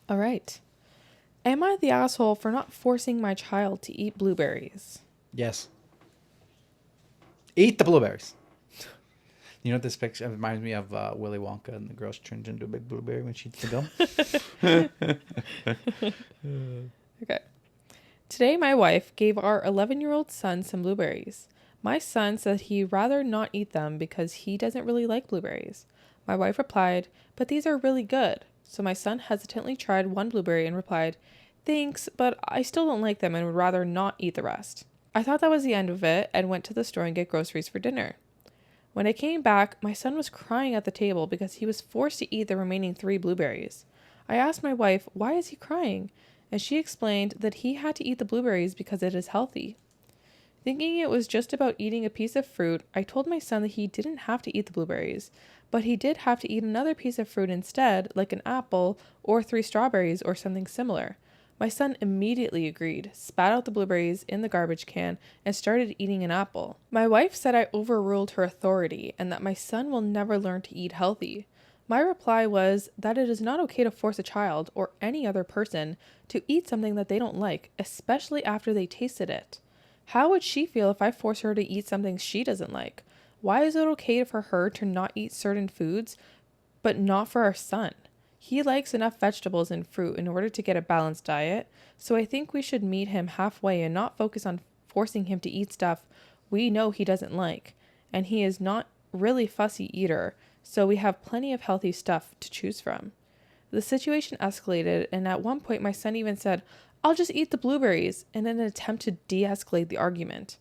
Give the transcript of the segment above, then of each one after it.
All right. Am I the asshole for not forcing my child to eat blueberries? Yes. Eat the blueberries. You know what this picture reminds me of? Willy Wonka, and the girl turns into a big blueberry when she eats the gum. Okay. Today, my wife gave our 11-year-old son some blueberries. My son said he'd rather not eat them because he doesn't really like blueberries. My wife replied, "But these are really good." So my son hesitantly tried one blueberry and replied, "Thanks, but I still don't like them and would rather not eat the rest." I thought that was the end of it and went to the store and get groceries for dinner. When I came back, my son was crying at the table because he was forced to eat the remaining 3 blueberries. I asked my wife, "Why is he crying?" And she explained that he had to eat the blueberries because it is healthy. Thinking it was just about eating a piece of fruit, I told my son that he didn't have to eat the blueberries, but he did have to eat another piece of fruit instead, like an apple or 3 strawberries or something similar. My son immediately agreed, spat out the blueberries in the garbage can, and started eating an apple. My wife said I overruled her authority and that my son will never learn to eat healthy. My reply was that it is not okay to force a child or any other person to eat something that they don't like, especially after they tasted it. How would she feel if I force her to eat something she doesn't like? Why is it okay for her to not eat certain foods, but not for our son? He likes enough vegetables and fruit in order to get a balanced diet, so I think we should meet him halfway and not focus on forcing him to eat stuff we know he doesn't like. And he is not really fussy eater, so we have plenty of healthy stuff to choose from. The situation escalated, and at one point my son even said, "I'll just eat the blueberries," in an attempt to de-escalate the argument.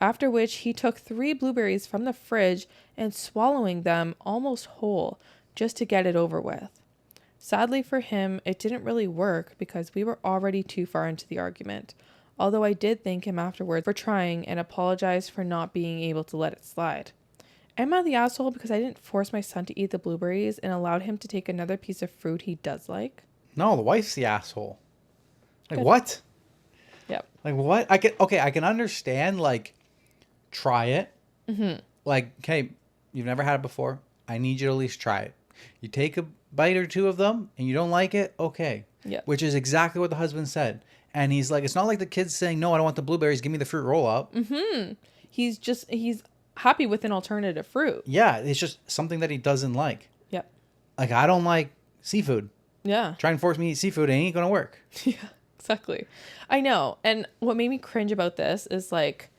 After which he took 3 blueberries from the fridge and swallowing them almost whole just to get it over with. Sadly for him, it didn't really work because we were already too far into the argument, although I did thank him afterwards for trying and apologized for not being able to let it slide. Am I the asshole because I didn't force my son to eat the blueberries and allowed him to take another piece of fruit he does like? No, the wife's the asshole. Like, Good. what? Yep. Like, what? I can understand, like, try it. Mm-hmm. Like, okay, you've never had it before. I need you to at least try it. You take a bite or 2 of them and you don't like it, okay. Yep. Which is exactly what the husband said. And he's like, it's not like the kid's saying, "No, I don't want the blueberries. Give me the fruit roll up." Mm-hmm. He's happy with an alternative fruit. Yeah, it's just something that he doesn't like. Yep. Like, I don't like seafood. Yeah. Try and force me to eat seafood, it ain't gonna work. Yeah, exactly. I know. And what made me cringe about this is like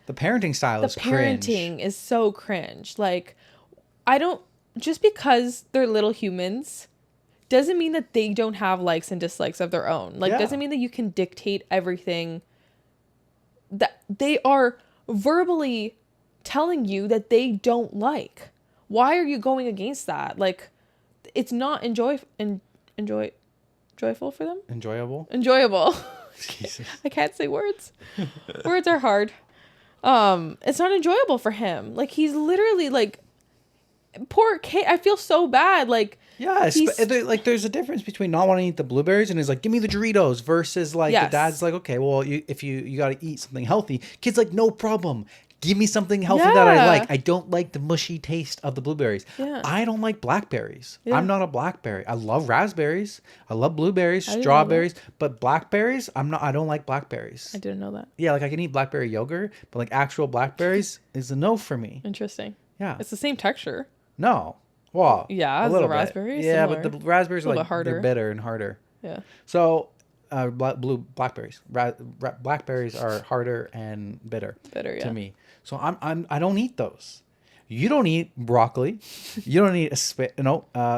The parenting style is cringe. the parenting is so cringe. Like, just because they're little humans doesn't mean that they don't have likes and dislikes of their own. Like, doesn't mean that you can dictate everything. That they are verbally telling you that they don't like. Why are you going against that? Like, it's not joyful for them. Enjoyable. Jesus. I can't say words. Words are hard. It's not enjoyable for him. Like, he's literally like, poor kid. I feel so bad. Like, yeah, like there's a difference between not wanting to eat the blueberries and he's like, "Give me the Doritos," versus like the dad's like, "Okay, well, if you got to eat something healthy." Kid's like, "No problem. Give me something healthy that I like. I don't like the mushy taste of the blueberries. Yeah. I don't like blackberries. Yeah. I'm not a blackberry. I love raspberries. I love blueberries, strawberries, but blackberries, I don't like blackberries." I didn't know that. Yeah, like I can eat blackberry yogurt, but like actual blackberries is a no for me. Interesting. Yeah. It's the same texture. No. Well, yeah, a as little the raspberries. bit. Yeah, Similar. but the raspberries are like harder. they're bitter and harder. Yeah. So, blackberries. Blackberries are harder and bitter. Bitter, yeah. To me. So I don't eat those. You don't eat broccoli. You don't eat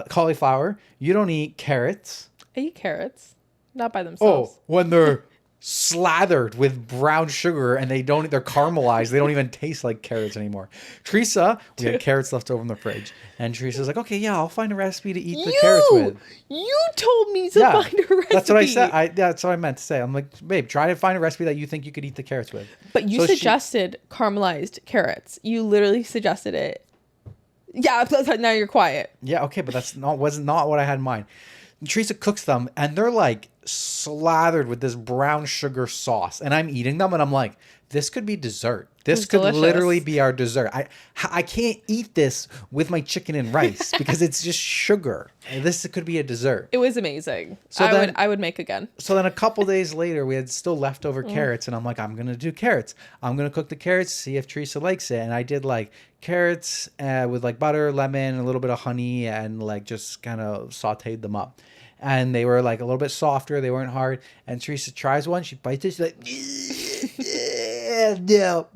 cauliflower. You don't eat carrots. I eat carrots, not by themselves. Oh, when they're slathered with brown sugar and they're caramelized. They don't even taste like carrots anymore. Teresa, we had carrots left over in the fridge, and Teresa's like, "Okay, yeah, I'll find a recipe to eat the carrots with." You told me to find a recipe. That's what I said. That's what I meant to say. I'm like, "Babe, try to find a recipe that you think you could eat the carrots with." But you suggested caramelized carrots. You literally suggested it. Yeah, now you're quiet. Yeah, okay, but wasn't what I had in mind. Teresa cooks them, and they're like slathered with this brown sugar sauce, and I'm eating them, and I'm like, this could be dessert. This could literally be our dessert. I can't eat this with my chicken and rice because it's just sugar. This could be a dessert. It was amazing. So I would make again. So then a couple days later, we had still leftover carrots, and I'm like, I'm gonna do carrots. I'm gonna cook the carrots, see if Teresa likes it. And I did like carrots with like butter, lemon, a little bit of honey, and like just kind of sauteed them up. And they were like a little bit softer. They weren't hard. And Teresa tries one. She bites it. She's like, no.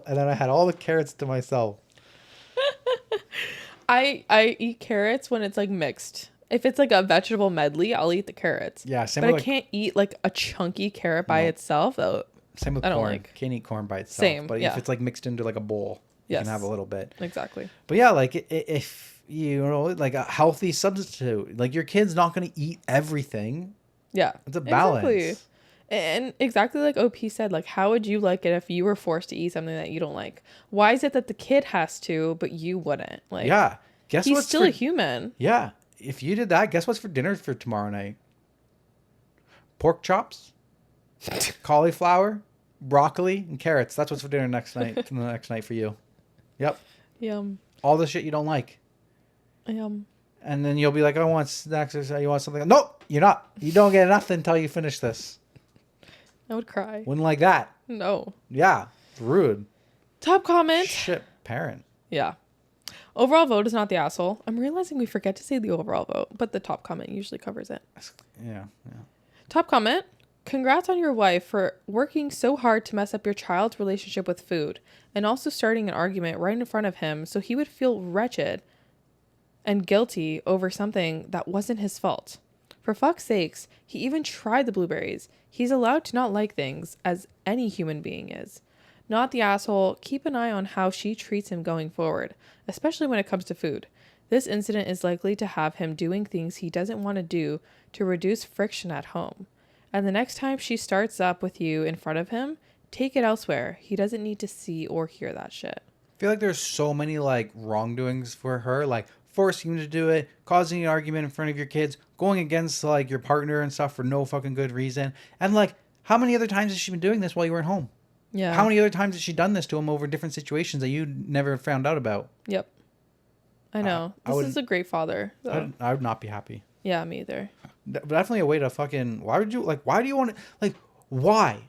And then I had all the carrots to myself. I eat carrots when it's like mixed. If it's like a vegetable medley, I'll eat the carrots. Yeah, same but with I can't eat like a chunky carrot by itself though. Same with corn. Can't eat corn by itself. Same, but if it's like mixed into like a bowl, you can have a little bit. Exactly. But yeah, like if you know, like a healthy substitute, like your kid's not going to eat everything. Yeah, it's a balance. Exactly. And exactly like OP said, like, how would you like it if you were forced to eat something that you don't like? Why is it that the kid has to, but you wouldn't? Like, yeah, he's still a human. Yeah, if you did that, guess what's for dinner for tomorrow night? Pork chops, cauliflower, broccoli, and carrots. That's what's for dinner next night. The next night for you. Yep. Yum. All the shit you don't like. Yum. And then you'll be like, I want snacks. Or you want something? Nope, you're not. You don't get nothing until you finish this. I would cry. Wouldn't like that. No. Yeah. It's rude. Top comment. Shit, parent. Yeah. Overall vote is not the asshole. I'm realizing we forget to say the overall vote, but the top comment usually covers it. Yeah. Top comment. Congrats on your wife for working so hard to mess up your child's relationship with food and also starting an argument right in front of him so he would feel wretched and guilty over something that wasn't his fault. For fuck's sakes, he even tried the blueberries. He's allowed to not like things, as any human being is. Not the asshole. Keep an eye on how she treats him going forward, especially when it comes to food. This incident is likely to have him doing things he doesn't want to do to reduce friction at home. And the next time she starts up with you in front of him, take it elsewhere. He doesn't need to see or hear that shit. I feel like there's so many like wrongdoings for her, like forcing him to do it, causing an argument in front of your kids, going against like your partner and stuff for no fucking good reason. And like, how many other times has she been doing this while you were at home? Yeah. How many other times has she done this to him over different situations that you never found out about? Yep. I know. This is a great father. So. I would not be happy. Yeah, me either. Definitely a way to fucking, why do you want to, like, why?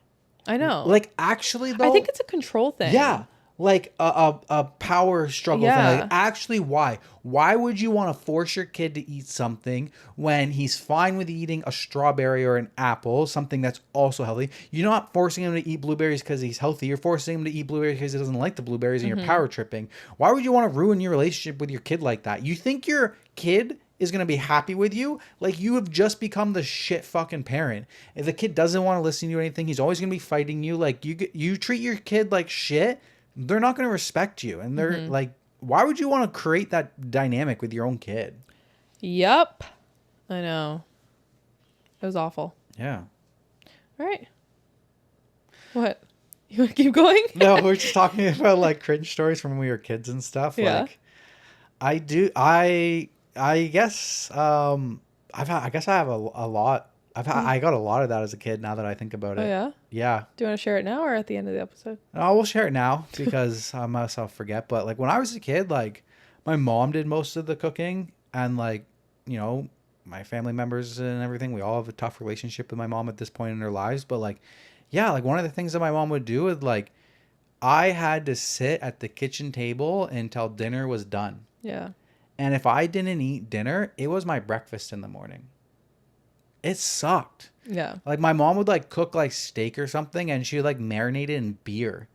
I know. Like, actually, though. I think it's a control thing. Yeah. Like a power struggle thing. Like, actually, why? Why would you want to force your kid to eat something when he's fine with eating a strawberry or an apple, something that's also healthy? You're not forcing him to eat blueberries because he's healthy. You're forcing him to eat blueberries because he doesn't like the blueberries and you're power tripping. Why would you want to ruin your relationship with your kid like that? You think your kid is going to be happy with you? Like, you have just become the shit fucking parent. If the kid doesn't want to listen to you or anything, he's always going to be fighting you. Like, you treat your kid like shit, they're not going to respect you. And they're like, why would you want to create that dynamic with your own kid? Yep. I know. It was awful. Yeah. All right. What? You want to keep going? No, we're just talking about like cringe stories from when we were kids and stuff. Yeah. Like, I guess I have a lot. I got a lot of that as a kid now that I think about it. Oh, yeah? Yeah. Do you want to share it now or at the end of the episode? No, we'll share it now because I myself forget. But like when I was a kid, like my mom did most of the cooking and like, you know, my family members and everything, we all have a tough relationship with my mom at this point in their lives. But like, yeah, like one of the things that my mom would do is like, I had to sit at the kitchen table until dinner was done. Yeah. And if I didn't eat dinner, it was my breakfast in the morning. It sucked. Yeah. Like my mom would like cook like steak or something and she would like marinate it in beer.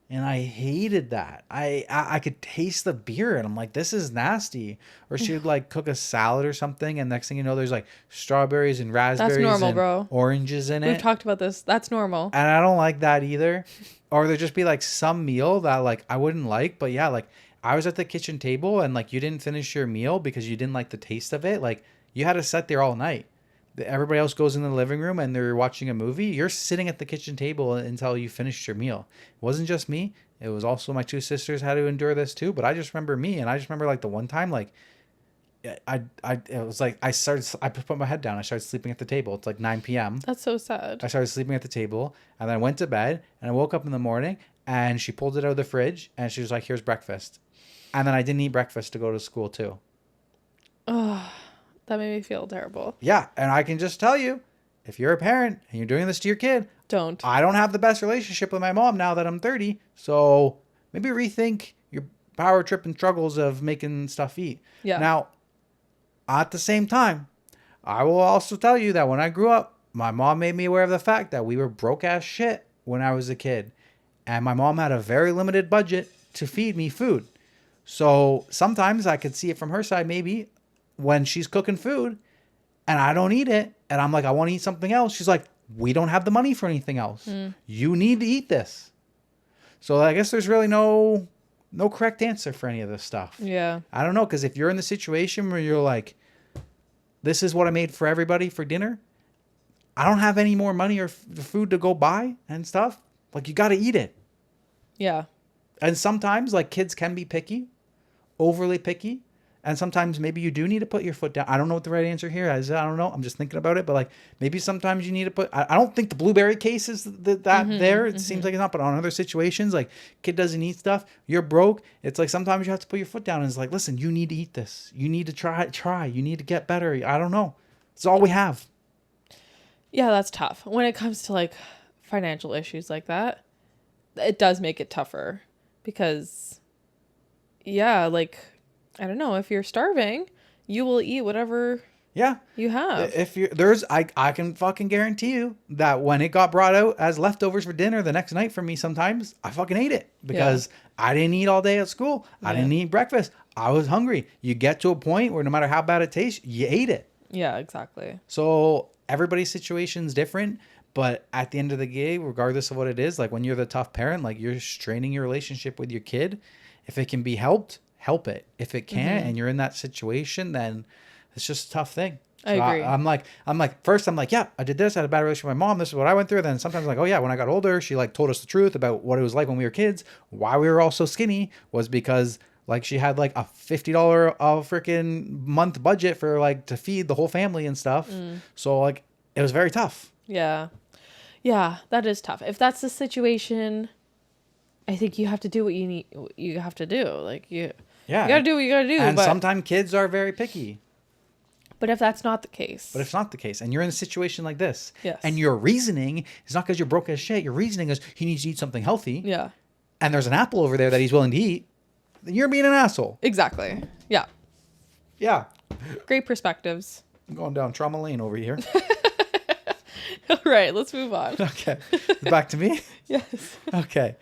And I hated that. I could taste the beer and I'm like, this is nasty. Or she would like cook a salad or something and next thing you know, there's like strawberries and raspberries and oranges in it. We've talked about this. That's normal. And I don't like that either. Or there'd just be like some meal that like I wouldn't like. But yeah, like I was at the kitchen table and like you didn't finish your meal because you didn't like the taste of it. Like you had to sit there all night. Everybody else goes in the living room and they're watching a movie. You're sitting at the kitchen table until you finished your meal. It wasn't just me. It was also my two sisters had to endure this too. But I just remember me. And I just remember like the one time, like it was like I put my head down. I started sleeping at the table. It's like 9 p.m. That's so sad. I started sleeping at the table and then I went to bed and I woke up in the morning and she pulled it out of the fridge and she was like, here's breakfast. And then I didn't eat breakfast to go to school too. Oh, that made me feel terrible. Yeah. And I can just tell you, if you're a parent and you're doing this to your kid, don't. I don't have the best relationship with my mom now that I'm 30. So maybe rethink your power trip and struggles of making stuff eat. Yeah. Now, at the same time, I will also tell you that when I grew up, my mom made me aware of the fact that we were broke ass shit when I was a kid. And my mom had a very limited budget to feed me food. So sometimes I could see it from her side, maybe when she's cooking food and I don't eat it. And I'm like, I want to eat something else. She's like, we don't have the money for anything else. You need to eat this. So I guess there's really no correct answer for any of this stuff. Yeah. I don't know. Because if you're in the situation where you're like, this is what I made for everybody for dinner, I don't have any more money or food to go buy and stuff. Like, you got to eat it. Yeah. And sometimes, like, kids can be picky, overly picky. And sometimes maybe you do need to put your foot down. I don't know what the right answer here is. I don't know. I'm just thinking about it. But, like, maybe sometimes you need to put... I don't think the blueberry case is there. It seems like it's not. But on other situations, like, kid doesn't eat stuff. You're broke. It's like sometimes you have to put your foot down. And it's like, listen, you need to eat this. You need to try. You need to get better. I don't know. It's all we have. Yeah, that's tough. When it comes to, like, financial issues like that, it does make it tougher. Because, yeah, like... I don't know. If you're starving, you will eat whatever you have. If I can fucking guarantee you that when it got brought out as leftovers for dinner the next night for me, sometimes I fucking ate it because I didn't eat all day at school. I didn't eat breakfast. I was hungry. You get to a point where no matter how bad it tastes, you ate it. Yeah, exactly. So everybody's situation is different. But at the end of the day, regardless of what it is, like when you're the tough parent, like you're straining your relationship with your kid, if it can be helped, help it. If it can't and you're in that situation, then it's just a tough thing. So I agree. I'm like, first I'm like, yeah, I did this. I had a bad relationship with my mom. This is what I went through. Then sometimes I'm like, oh yeah, when I got older, she like told us the truth about what it was like when we were kids. Why we were all so skinny was because like she had like a $50 freaking month budget for like to feed the whole family and stuff. So like it was very tough. Yeah. Yeah, that is tough. If that's the situation, I think you have to do what you have to do. Like you gotta do what you gotta do. And sometimes kids are very picky. But if that's not the case. But if it's not the case, and you're in a situation like this, yes. and your reasoning is not because you're broke as shit, your reasoning is he needs to eat something healthy. Yeah. And there's an apple over there that he's willing to eat, then you're being an asshole. Exactly. Yeah. Yeah. Great perspectives. I'm going down trauma lane over here. All right, let's move on. Okay. Back to me? Yes. Okay.